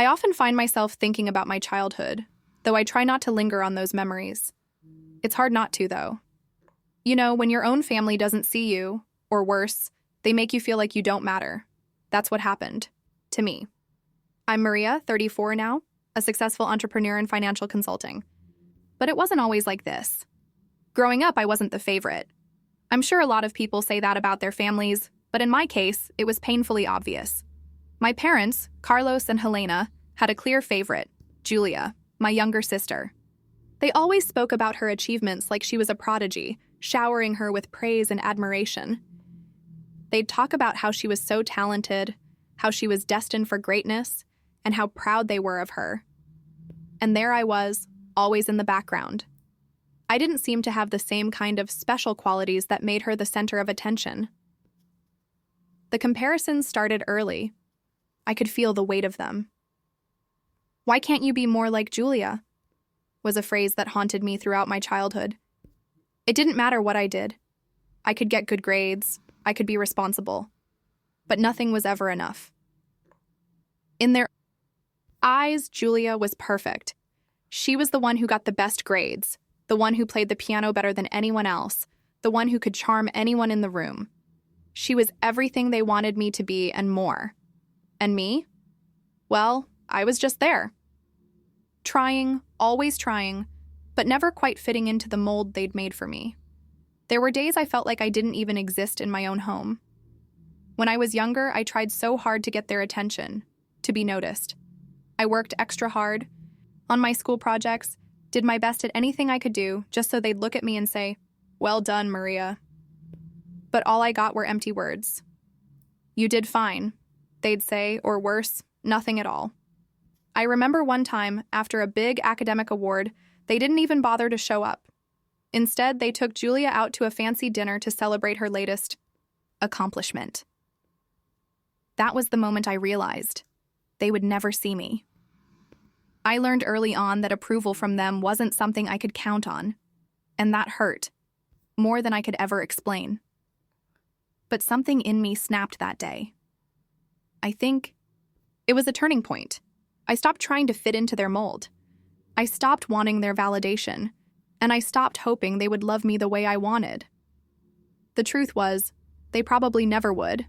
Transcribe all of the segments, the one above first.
I often find myself thinking about my childhood, though I try not to linger on those memories. It's hard not to, though. You know, when your own family doesn't see you, or worse, they make you feel like you don't matter. That's what happened to me. I'm Maria, 34 now, a successful entrepreneur in financial consulting. But it wasn't always like this. Growing up, I wasn't the favorite. I'm sure a lot of people say that about their families, but in my case, it was painfully obvious. My parents, Carlos and Helena, had a clear favorite, Julia, my younger sister. They always spoke about her achievements like she was a prodigy, showering her with praise and admiration. They'd talk about how she was so talented, how she was destined for greatness, and how proud they were of her. And there I was, always in the background. I didn't seem to have the same kind of special qualities that made her the center of attention. The comparisons started early. I could feel the weight of them. "Why can't you be more like Julia?" was a phrase that haunted me throughout my childhood. It didn't matter what I did. I could get good grades, I could be responsible, but nothing was ever enough. In their eyes, Julia was perfect. She was the one who got the best grades, the one who played the piano better than anyone else, the one who could charm anyone in the room. She was everything they wanted me to be and more. And me? Well, I was just there. Trying, always trying, but never quite fitting into the mold they'd made for me. There were days I felt like I didn't even exist in my own home. When I was younger, I tried so hard to get their attention, to be noticed. I worked extra hard on my school projects, did my best at anything I could do just so they'd look at me and say, "Well done, Maria." But all I got were empty words. "You did fine," they'd say, or worse, nothing at all. I remember one time, after a big academic award, they didn't even bother to show up. Instead, they took Julia out to a fancy dinner to celebrate her latest accomplishment. That was the moment I realized they would never see me. I learned early on that approval from them wasn't something I could count on, and that hurt, more than I could ever explain. But something in me snapped that day. I think it was a turning point. I stopped trying to fit into their mold. I stopped wanting their validation, and I stopped hoping they would love me the way I wanted. The truth was, they probably never would.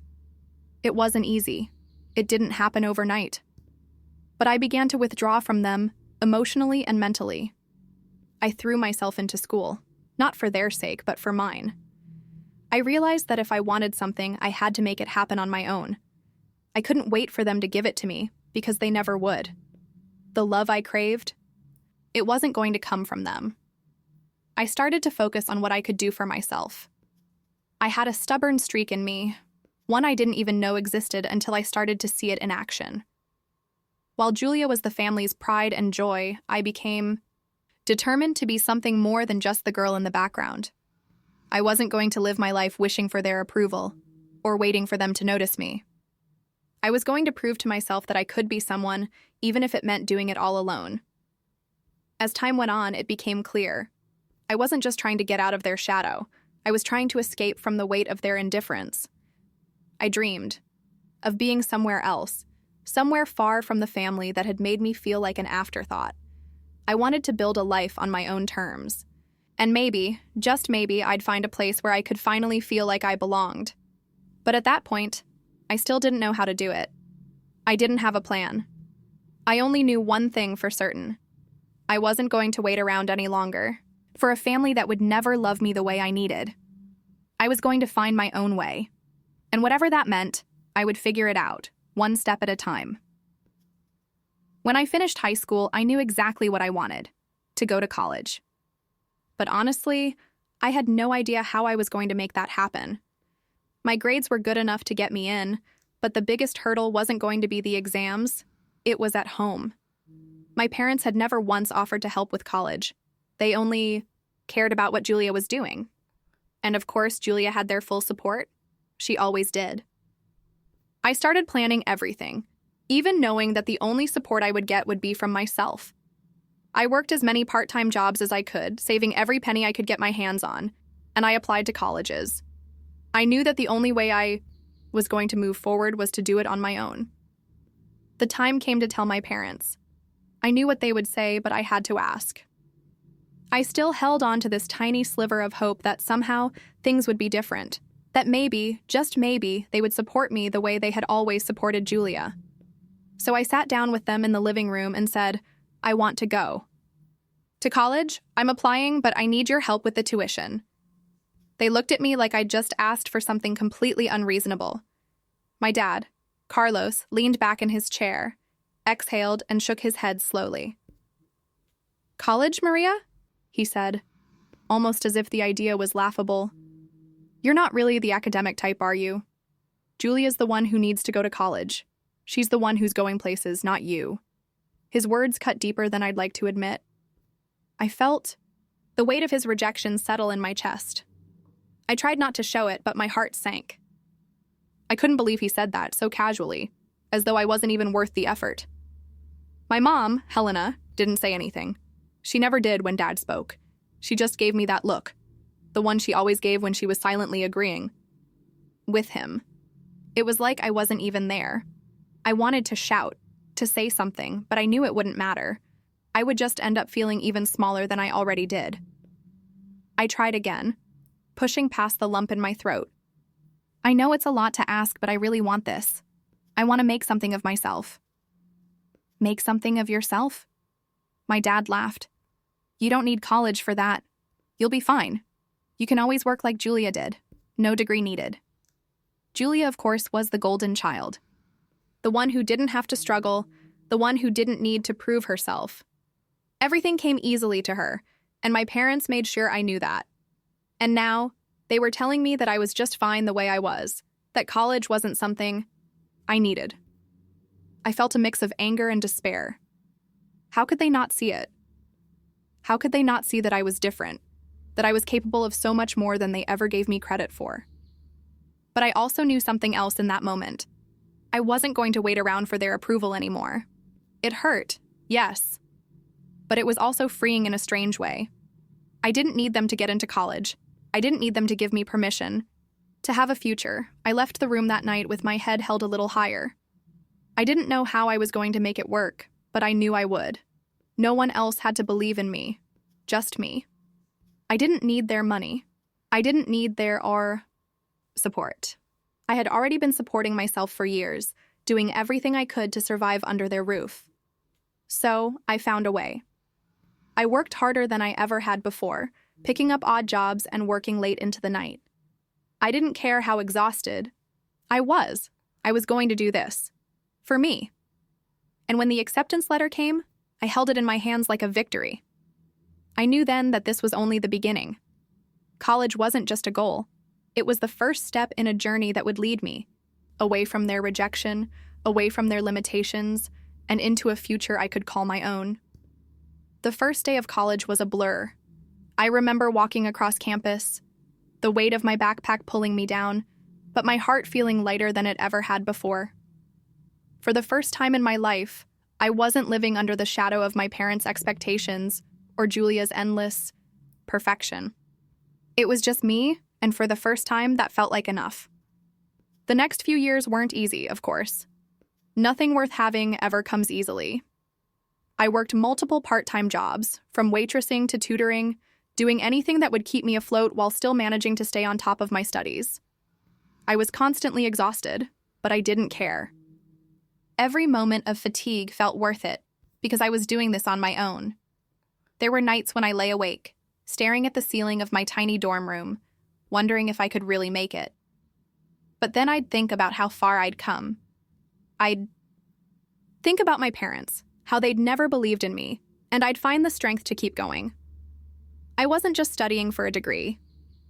It wasn't easy. It didn't happen overnight. But I began to withdraw from them, emotionally and mentally. I threw myself into school, not for their sake, but for mine. I realized that if I wanted something, I had to make it happen on my own. I couldn't wait for them to give it to me, because they never would. The love I craved, it wasn't going to come from them. I started to focus on what I could do for myself. I had a stubborn streak in me, one I didn't even know existed until I started to see it in action. While Julia was the family's pride and joy, I became determined to be something more than just the girl in the background. I wasn't going to live my life wishing for their approval, or waiting for them to notice me. I was going to prove to myself that I could be someone, even if it meant doing it all alone. As time went on, it became clear. I wasn't just trying to get out of their shadow. I was trying to escape from the weight of their indifference. I dreamed of being somewhere else, somewhere far from the family that had made me feel like an afterthought. I wanted to build a life on my own terms. And maybe, just maybe, I'd find a place where I could finally feel like I belonged. But at that point, I still didn't know how to do it. I didn't have a plan. I only knew one thing for certain. I wasn't going to wait around any longer for a family that would never love me the way I needed. I was going to find my own way. And whatever that meant, I would figure it out, one step at a time. When I finished high school, I knew exactly what I wanted, to go to college. But honestly, I had no idea how I was going to make that happen. My grades were good enough to get me in, but the biggest hurdle wasn't going to be the exams. It was at home. My parents had never once offered to help with college. They only cared about what Julia was doing. And of course, Julia had their full support. She always did. I started planning everything, even knowing that the only support I would get would be from myself. I worked as many part-time jobs as I could, saving every penny I could get my hands on, and I applied to colleges. I knew that the only way I was going to move forward was to do it on my own. The time came to tell my parents. I knew what they would say, but I had to ask. I still held on to this tiny sliver of hope that somehow things would be different, that maybe, just maybe, they would support me the way they had always supported Julia. So I sat down with them in the living room and said, I want to go. To college, I'm applying, but I need your help with the tuition. They looked at me like I'd just asked for something completely unreasonable. My dad, Carlos, leaned back in his chair, exhaled, and shook his head slowly. College, Maria? He said, almost as if the idea was laughable. You're not really the academic type, are you? Julia's the one who needs to go to college. She's the one who's going places, not you. His words cut deeper than I'd like to admit. I felt the weight of his rejection settle in my chest. I tried not to show it, but my heart sank. I couldn't believe he said that so casually, as though I wasn't even worth the effort. My mom, Helena, didn't say anything. She never did when Dad spoke. She just gave me that look, the one she always gave when she was silently agreeing with him. It was like I wasn't even there. I wanted to shout, to say something, but I knew it wouldn't matter. I would just end up feeling even smaller than I already did. I tried again, pushing past the lump in my throat. I know it's a lot to ask, but I really want this. I want to make something of myself. Make something of yourself? My dad laughed. You don't need college for that. You'll be fine. You can always work like Julia did. No degree needed. Julia, of course, was the golden child. The one who didn't have to struggle, the one who didn't need to prove herself. Everything came easily to her, and my parents made sure I knew that. And now, they were telling me that I was just fine the way I was, that college wasn't something I needed. I felt a mix of anger and despair. How could they not see it? How could they not see that I was different, that I was capable of so much more than they ever gave me credit for? But I also knew something else in that moment. I wasn't going to wait around for their approval anymore. It hurt, yes, but it was also freeing in a strange way. I didn't need them to get into college. I didn't need them to give me permission. To have a future, I left the room that night with my head held a little higher. I didn't know how I was going to make it work, but I knew I would. No one else had to believe in me, just me. I didn't need their money. I didn't need their support. I had already been supporting myself for years, doing everything I could to survive under their roof. So, I found a way. I worked harder than I ever had before, picking up odd jobs and working late into the night. I didn't care how exhausted I was. I was going to do this. For me. And when the acceptance letter came, I held it in my hands like a victory. I knew then that this was only the beginning. College wasn't just a goal. It was the first step in a journey that would lead me away from their rejection, away from their limitations, and into a future I could call my own. The first day of college was a blur. I remember walking across campus, the weight of my backpack pulling me down, but my heart feeling lighter than it ever had before. For the first time in my life, I wasn't living under the shadow of my parents' expectations or Julia's endless perfection. It was just me, and for the first time, that felt like enough. The next few years weren't easy, of course. Nothing worth having ever comes easily. I worked multiple part-time jobs, from waitressing to tutoring, doing anything that would keep me afloat while still managing to stay on top of my studies. I was constantly exhausted, but I didn't care. Every moment of fatigue felt worth it, because I was doing this on my own. There were nights when I lay awake, staring at the ceiling of my tiny dorm room, wondering if I could really make it. But then I'd think about how far I'd come. I'd think about my parents, how they'd never believed in me, and I'd find the strength to keep going. I wasn't just studying for a degree.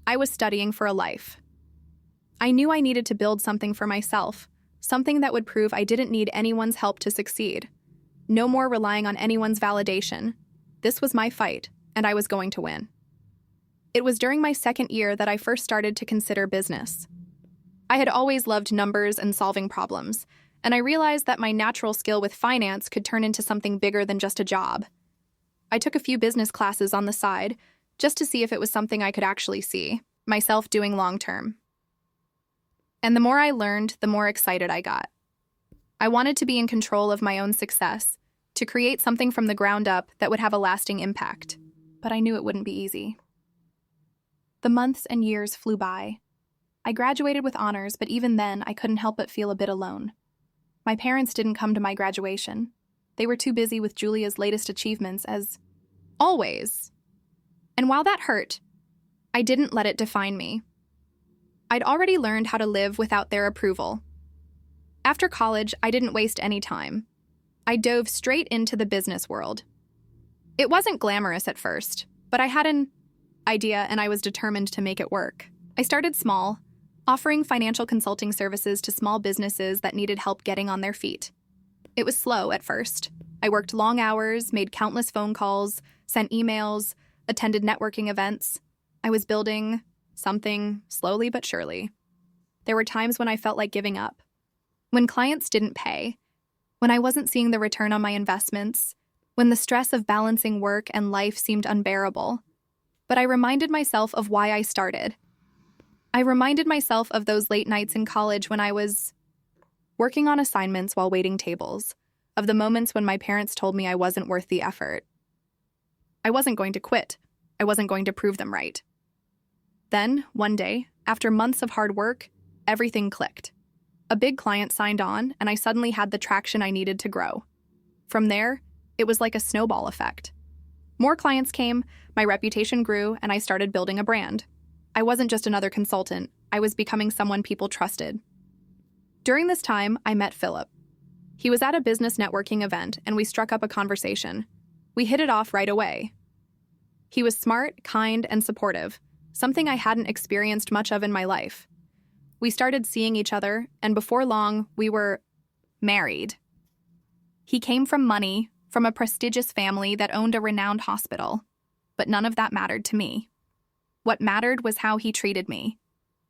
I was studying for a life. I knew I needed to build something for myself, something that would prove I didn't need anyone's help to succeed. No more relying on anyone's validation. This was my fight, and I was going to win. It was during my second year that I first started to consider business. I had always loved numbers and solving problems, and I realized that my natural skill with finance could turn into something bigger than just a job. I took a few business classes on the side, just to see if it was something I could actually see myself doing long-term. And the more I learned, the more excited I got. I wanted to be in control of my own success, to create something from the ground up that would have a lasting impact. But I knew it wouldn't be easy. The months and years flew by. I graduated with honors, but even then, I couldn't help but feel a bit alone. My parents didn't come to my graduation. They were too busy with Julia's latest achievements, as always. And while that hurt, I didn't let it define me. I'd already learned how to live without their approval. After college, I didn't waste any time. I dove straight into the business world. It wasn't glamorous at first, but I had an idea and I was determined to make it work. I started small, offering financial consulting services to small businesses that needed help getting on their feet. It was slow at first. I worked long hours, made countless phone calls, sent emails, attended networking events. I was building something slowly but surely. There were times when I felt like giving up. When clients didn't pay, when I wasn't seeing the return on my investments, when the stress of balancing work and life seemed unbearable. But I reminded myself of why I started. I reminded myself of those late nights in college when I was working on assignments while waiting tables, of the moments when my parents told me I wasn't worth the effort. I wasn't going to quit. I wasn't going to prove them right. Then, one day, after months of hard work, everything clicked. A big client signed on, and I suddenly had the traction I needed to grow. From there, it was like a snowball effect. More clients came, my reputation grew, and I started building a brand. I wasn't just another consultant, I was becoming someone people trusted. During this time, I met Philip. He was at a business networking event, and we struck up a conversation. We hit it off right away. He was smart, kind, and supportive, something I hadn't experienced much of in my life. We started seeing each other, and before long, we were married. He came from money, from a prestigious family that owned a renowned hospital, but none of that mattered to me. What mattered was how he treated me,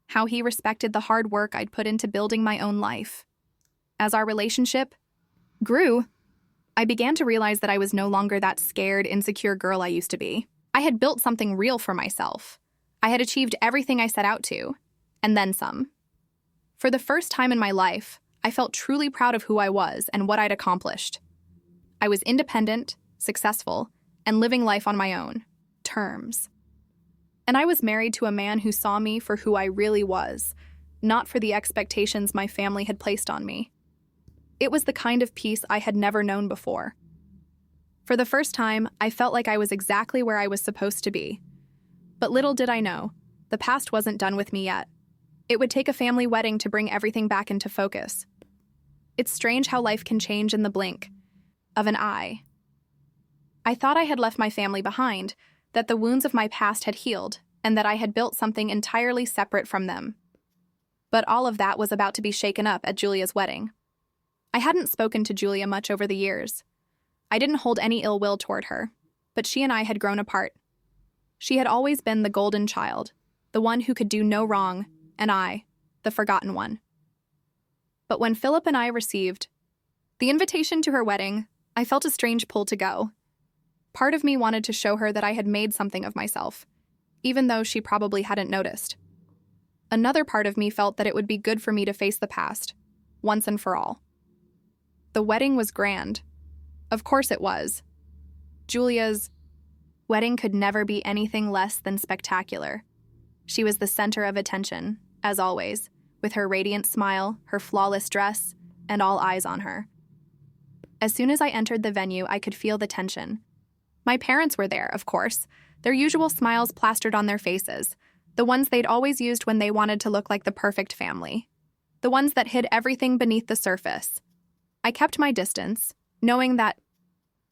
how he respected the hard work I'd put into building my own life. As our relationship grew, I began to realize that I was no longer that scared, insecure girl I used to be. I had built something real for myself. I had achieved everything I set out to, and then some. For the first time in my life, I felt truly proud of who I was and what I'd accomplished. I was independent, successful, and living life on my own terms. And I was married to a man who saw me for who I really was, not for the expectations my family had placed on me. It was the kind of peace I had never known before. For the first time, I felt like I was exactly where I was supposed to be. But little did I know, the past wasn't done with me yet. It would take a family wedding to bring everything back into focus. It's strange how life can change in the blink of an eye. I thought I had left my family behind, that the wounds of my past had healed, and that I had built something entirely separate from them. But all of that was about to be shaken up at Julia's wedding. I hadn't spoken to Julia much over the years. I didn't hold any ill will toward her, but she and I had grown apart. She had always been the golden child, the one who could do no wrong, and I, the forgotten one. But when Philip and I received the invitation to her wedding, I felt a strange pull to go. Part of me wanted to show her that I had made something of myself, even though she probably hadn't noticed. Another part of me felt that it would be good for me to face the past, once and for all. The wedding was grand. Of course it was. Julia's wedding could never be anything less than spectacular. She was the center of attention, as always, with her radiant smile, her flawless dress, and all eyes on her. As soon as I entered the venue, I could feel the tension. My parents were there, of course, their usual smiles plastered on their faces, the ones they'd always used when they wanted to look like the perfect family, the ones that hid everything beneath the surface. I kept my distance, knowing that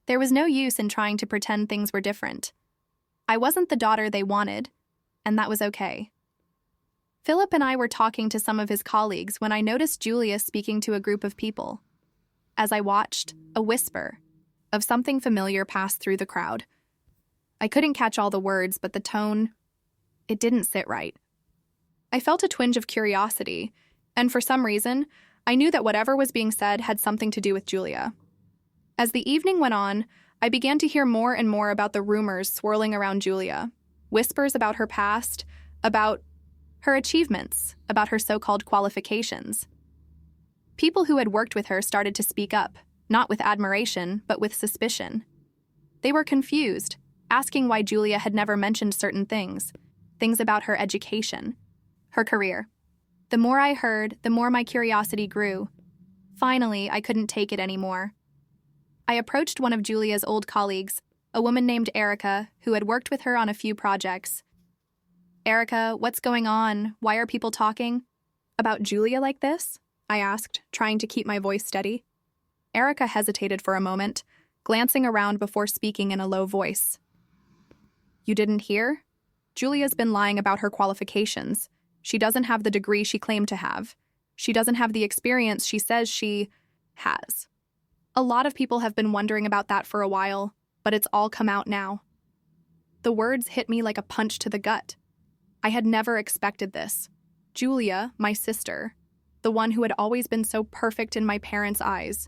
there was no use in trying to pretend things were different. I wasn't the daughter they wanted, and that was okay. Philip and I were talking to some of his colleagues when I noticed Julia speaking to a group of people. As I watched, a whisper of something familiar passed through the crowd. I couldn't catch all the words, but the tone, it didn't sit right. I felt a twinge of curiosity, and for some reason, I knew that whatever was being said had something to do with Julia. As the evening went on, I began to hear more and more about the rumors swirling around Julia. Whispers about her past, about her achievements, about her so-called qualifications. People who had worked with her started to speak up, not with admiration, but with suspicion. They were confused, asking why Julia had never mentioned certain things about her education, her career. The more I heard, the more my curiosity grew. Finally, I couldn't take it anymore. I approached one of Julia's old colleagues, a woman named Erica, who had worked with her on a few projects. "Erica, what's going on? Why are people talking about Julia like this?" I asked, trying to keep my voice steady. Erica hesitated for a moment, glancing around before speaking in a low voice. "You didn't hear? Julia's been lying about her qualifications. She doesn't have the degree she claimed to have. She doesn't have the experience she says she has. A lot of people have been wondering about that for a while, but it's all come out now." The words hit me like a punch to the gut. I had never expected this. Julia, my sister, the one who had always been so perfect in my parents' eyes,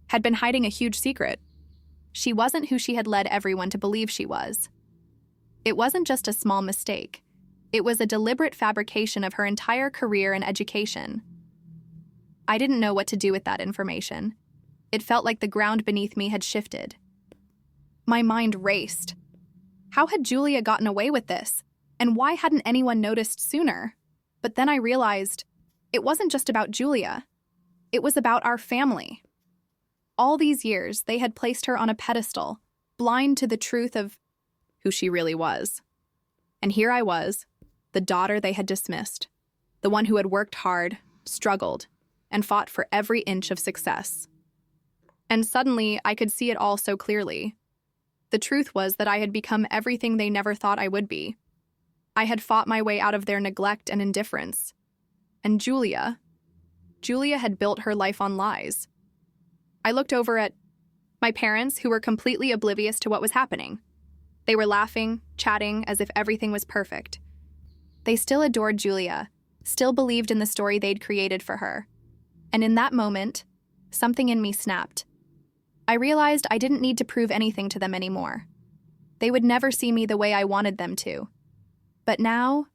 had been hiding a huge secret. She wasn't who she had led everyone to believe she was. It wasn't just a small mistake. It was a deliberate fabrication of her entire career and education. I didn't know what to do with that information. It felt like the ground beneath me had shifted. My mind raced. How had Julia gotten away with this? And why hadn't anyone noticed sooner? But then I realized it wasn't just about Julia. It was about our family. All these years, they had placed her on a pedestal, blind to the truth of who she really was. And here I was, the daughter they had dismissed, the one who had worked hard, struggled, and fought for every inch of success. And suddenly, I could see it all so clearly. The truth was that I had become everything they never thought I would be. I had fought my way out of their neglect and indifference. And Julia had built her life on lies. I looked over at my parents, who were completely oblivious to what was happening. They were laughing, chatting as if everything was perfect. They still adored Julia, still believed in the story they'd created for her. And in that moment, something in me snapped. I realized I didn't need to prove anything to them anymore. They would never see me the way I wanted them to. But now,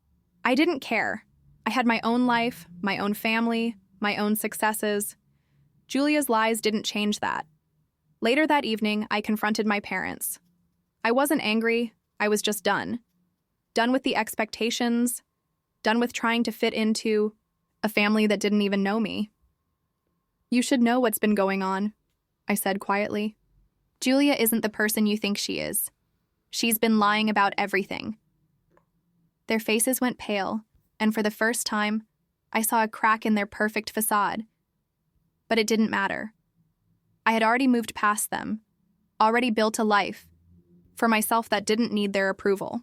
I didn't care. I had my own life, my own family, my own successes. Julia's lies didn't change that. Later that evening, I confronted my parents. I wasn't angry, I was just done. Done with the expectations, done with trying to fit into a family that didn't even know me. "You should know what's been going on," I said quietly. "Julia isn't the person you think she is. She's been lying about everything." Their faces went pale, and for the first time, I saw a crack in their perfect facade. But it didn't matter. I had already moved past them, already built a life for myself that didn't need their approval.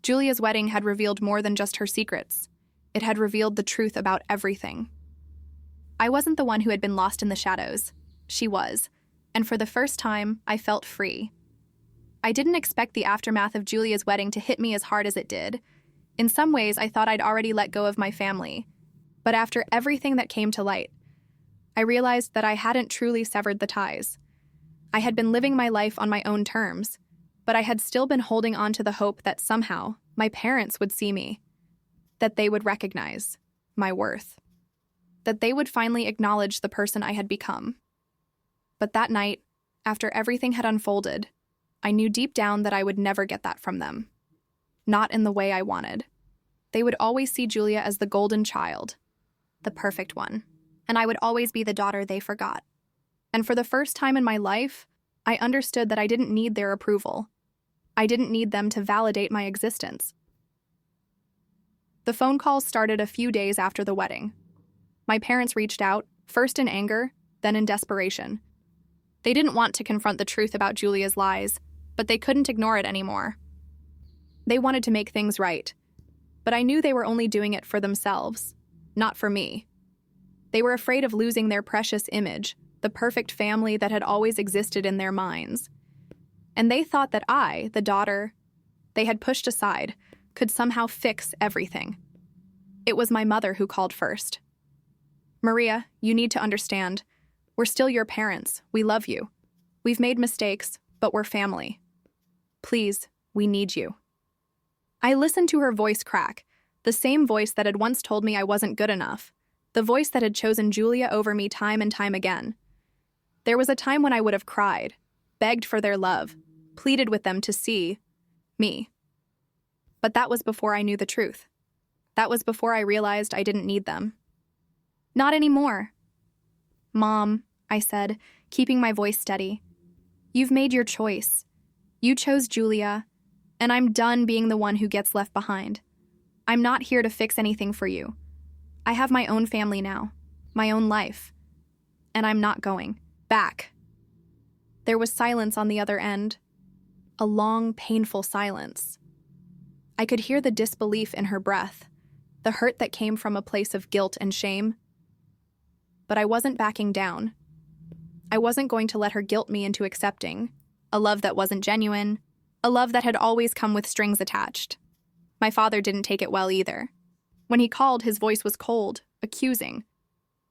Julia's wedding had revealed more than just her secrets. It had revealed the truth about everything. I wasn't the one who had been lost in the shadows. She was, and for the first time, I felt free. I didn't expect the aftermath of Julia's wedding to hit me as hard as it did. In some ways, I thought I'd already let go of my family. But after everything that came to light, I realized that I hadn't truly severed the ties. I had been living my life on my own terms, but I had still been holding on to the hope that somehow my parents would see me, that they would recognize my worth, that they would finally acknowledge the person I had become. But that night, after everything had unfolded, I knew deep down that I would never get that from them. Not in the way I wanted. They would always see Julia as the golden child, the perfect one, and I would always be the daughter they forgot. And for the first time in my life, I understood that I didn't need their approval. I didn't need them to validate my existence. The phone calls started a few days after the wedding. My parents reached out, first in anger, then in desperation. They didn't want to confront the truth about Julia's lies, but they couldn't ignore it anymore. They wanted to make things right, but I knew they were only doing it for themselves, not for me. They were afraid of losing their precious image, the perfect family that had always existed in their minds. And they thought that I, the daughter they had pushed aside, could somehow fix everything. It was my mother who called first. "Maria, you need to understand. We're still your parents. We love you. We've made mistakes, but we're family. Please, we need you." I listened to her voice crack, the same voice that had once told me I wasn't good enough, the voice that had chosen Julia over me time and time again. There was a time when I would have cried, begged for their love, pleaded with them to see me. But that was before I knew the truth. That was before I realized I didn't need them. Not anymore. Mom, I said, keeping my voice steady. You've made your choice. You chose Julia, and I'm done being the one who gets left behind. I'm not here to fix anything for you. I have my own family now, my own life, and I'm not going back. There was silence on the other end, a long, painful silence. I could hear the disbelief in her breath, the hurt that came from a place of guilt and shame. But I wasn't backing down. I wasn't going to let her guilt me into accepting a love that wasn't genuine, a love that had always come with strings attached. My father didn't take it well either. When he called, his voice was cold, accusing.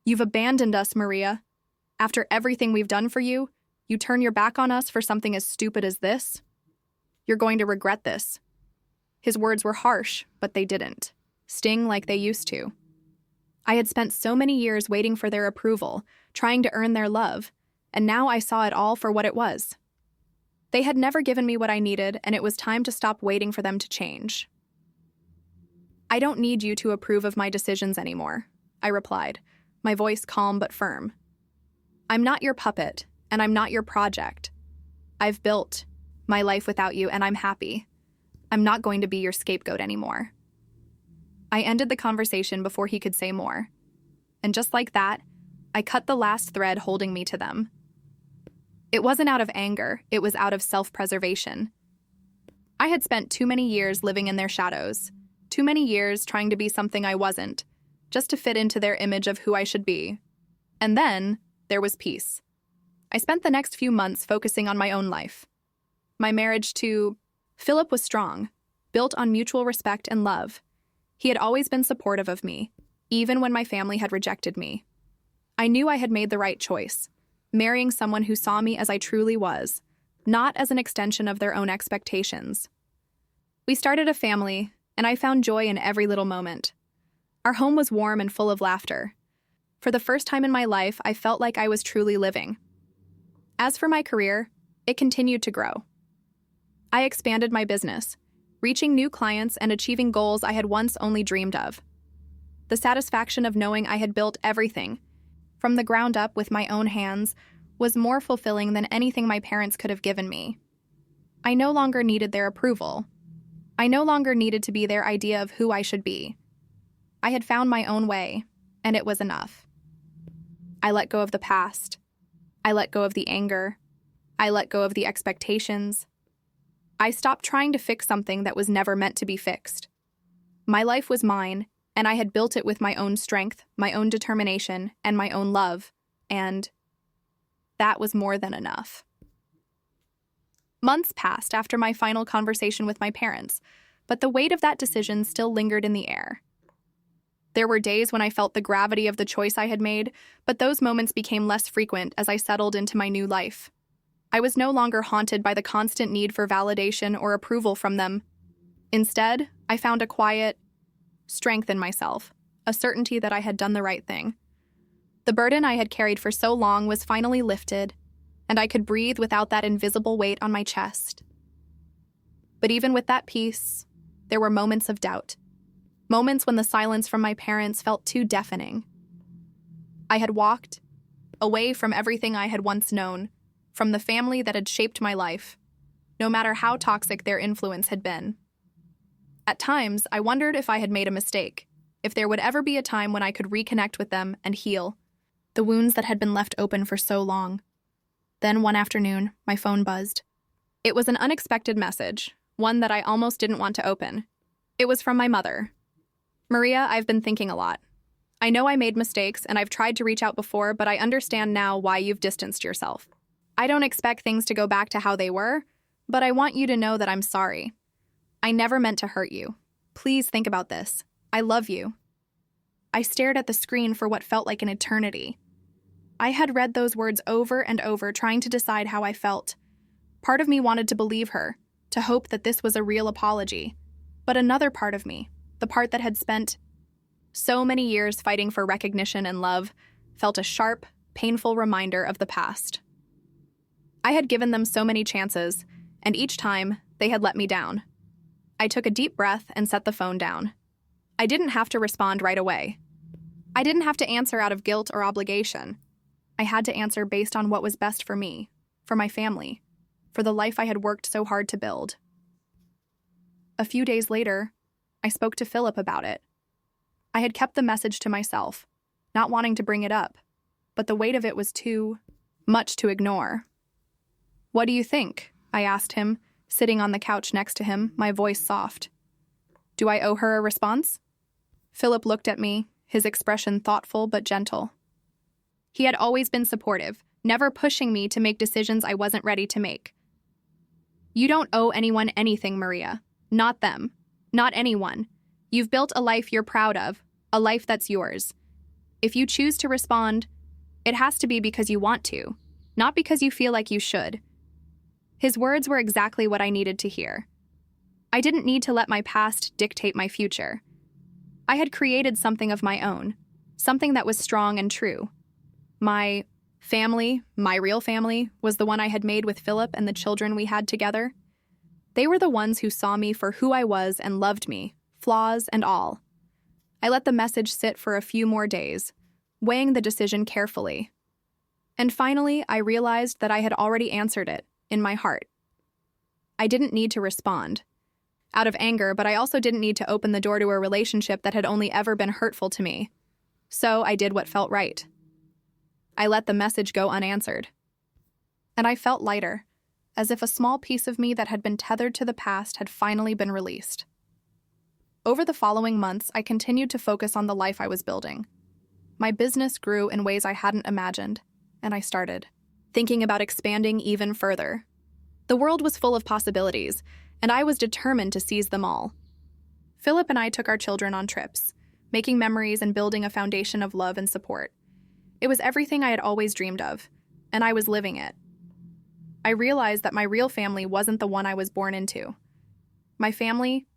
You've abandoned us, Maria. After everything we've done for you, you turn your back on us for something as stupid as this? You're going to regret this. His words were harsh, but they didn't sting like they used to. I had spent so many years waiting for their approval, trying to earn their love, and now I saw it all for what it was. They had never given me what I needed, and it was time to stop waiting for them to change. I don't need you to approve of my decisions anymore, I replied, my voice calm but firm. I'm not your puppet, and I'm not your project. I've built my life without you, and I'm happy. I'm not going to be your scapegoat anymore. I ended the conversation before he could say more. And just like that, I cut the last thread holding me to them. It wasn't out of anger, it was out of self-preservation. I had spent too many years living in their shadows, too many years trying to be something I wasn't, just to fit into their image of who I should be. And then, there was peace. I spent the next few months focusing on my own life. My marriage to Philip was strong, built on mutual respect and love. He had always been supportive of me, even when my family had rejected me. I knew I had made the right choice, marrying someone who saw me as I truly was, not as an extension of their own expectations. We started a family, and I found joy in every little moment. Our home was warm and full of laughter. For the first time in my life, I felt like I was truly living. As for my career, it continued to grow. I expanded my business, reaching new clients and achieving goals I had once only dreamed of. The satisfaction of knowing I had built everything, from the ground up with my own hands, was more fulfilling than anything my parents could have given me. I no longer needed their approval. I no longer needed to be their idea of who I should be. I had found my own way, and it was enough. I let go of the past. I let go of the anger. I let go of the expectations. I stopped trying to fix something that was never meant to be fixed. My life was mine, and I had built it with my own strength, my own determination, and my own love, and that was more than enough. Months passed after my final conversation with my parents, but the weight of that decision still lingered in the air. There were days when I felt the gravity of the choice I had made, but those moments became less frequent as I settled into my new life. I was no longer haunted by the constant need for validation or approval from them. Instead, I found a quiet strength in myself, a certainty that I had done the right thing. The burden I had carried for so long was finally lifted, and I could breathe without that invisible weight on my chest. But even with that peace, there were moments of doubt, moments when the silence from my parents felt too deafening. I had walked away from everything I had once known, from the family that had shaped my life, no matter how toxic their influence had been. At times, I wondered if I had made a mistake, if there would ever be a time when I could reconnect with them and heal the wounds that had been left open for so long. Then one afternoon, my phone buzzed. It was an unexpected message, one that I almost didn't want to open. It was from my mother. Maria, I've been thinking a lot. I know I made mistakes and I've tried to reach out before, but I understand now why you've distanced yourself. I don't expect things to go back to how they were, but I want you to know that I'm sorry. I never meant to hurt you. Please think about this. I love you. I stared at the screen for what felt like an eternity. I had read those words over and over, trying to decide how I felt. Part of me wanted to believe her, to hope that this was a real apology. But another part of me, the part that had spent So many years fighting for recognition and love felt a sharp, painful reminder of the past. I had given them so many chances, and each time, they had let me down. I took a deep breath and set the phone down. I didn't have to respond right away. I didn't have to answer out of guilt or obligation. I had to answer based on what was best for me, for my family, for the life I had worked so hard to build. A few days later, I spoke to Philip about it. I had kept the message to myself, not wanting to bring it up, but the weight of it was too much to ignore. "What do you think?" I asked him, sitting on the couch next to him, my voice soft. "Do I owe her a response?" Philip looked at me, his expression thoughtful but gentle. He had always been supportive, never pushing me to make decisions I wasn't ready to make. "You don't owe anyone anything, Maria. Not them. Not anyone. You've built a life you're proud of, a life that's yours. If you choose to respond, it has to be because you want to, not because you feel like you should." His words were exactly what I needed to hear. I didn't need to let my past dictate my future. I had created something of my own, something that was strong and true. My family, my real family, was the one I had made with Philip and the children we had together. They were the ones who saw me for who I was and loved me, flaws and all. I let the message sit for a few more days, weighing the decision carefully. And finally, I realized that I had already answered it, in my heart. I didn't need to respond out of anger, but I also didn't need to open the door to a relationship that had only ever been hurtful to me. So I did what felt right. I let the message go unanswered. And I felt lighter, as if a small piece of me that had been tethered to the past had finally been released. Over the following months, I continued to focus on the life I was building. My business grew in ways I hadn't imagined, and I started thinking about expanding even further. The world was full of possibilities, and I was determined to seize them all. Philip and I took our children on trips, making memories and building a foundation of love and support. It was everything I had always dreamed of, and I was living it. I realized that my real family wasn't the one I was born into. My family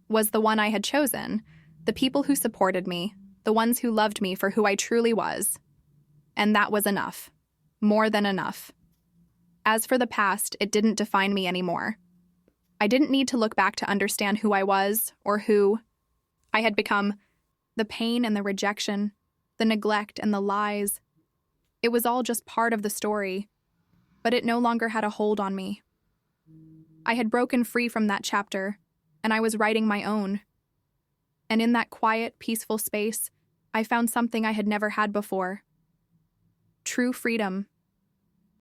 was the one I had chosen, the people who supported me, the ones who loved me for who I truly was. And that was enough. More than enough. As for the past, it didn't define me anymore. I didn't need to look back to understand who I was or who I had become. The pain and the rejection, the neglect and the lies. It was all just part of the story, but it no longer had a hold on me. I had broken free from that chapter, and I was writing my own. And in that quiet, peaceful space, I found something I had never had before. True freedom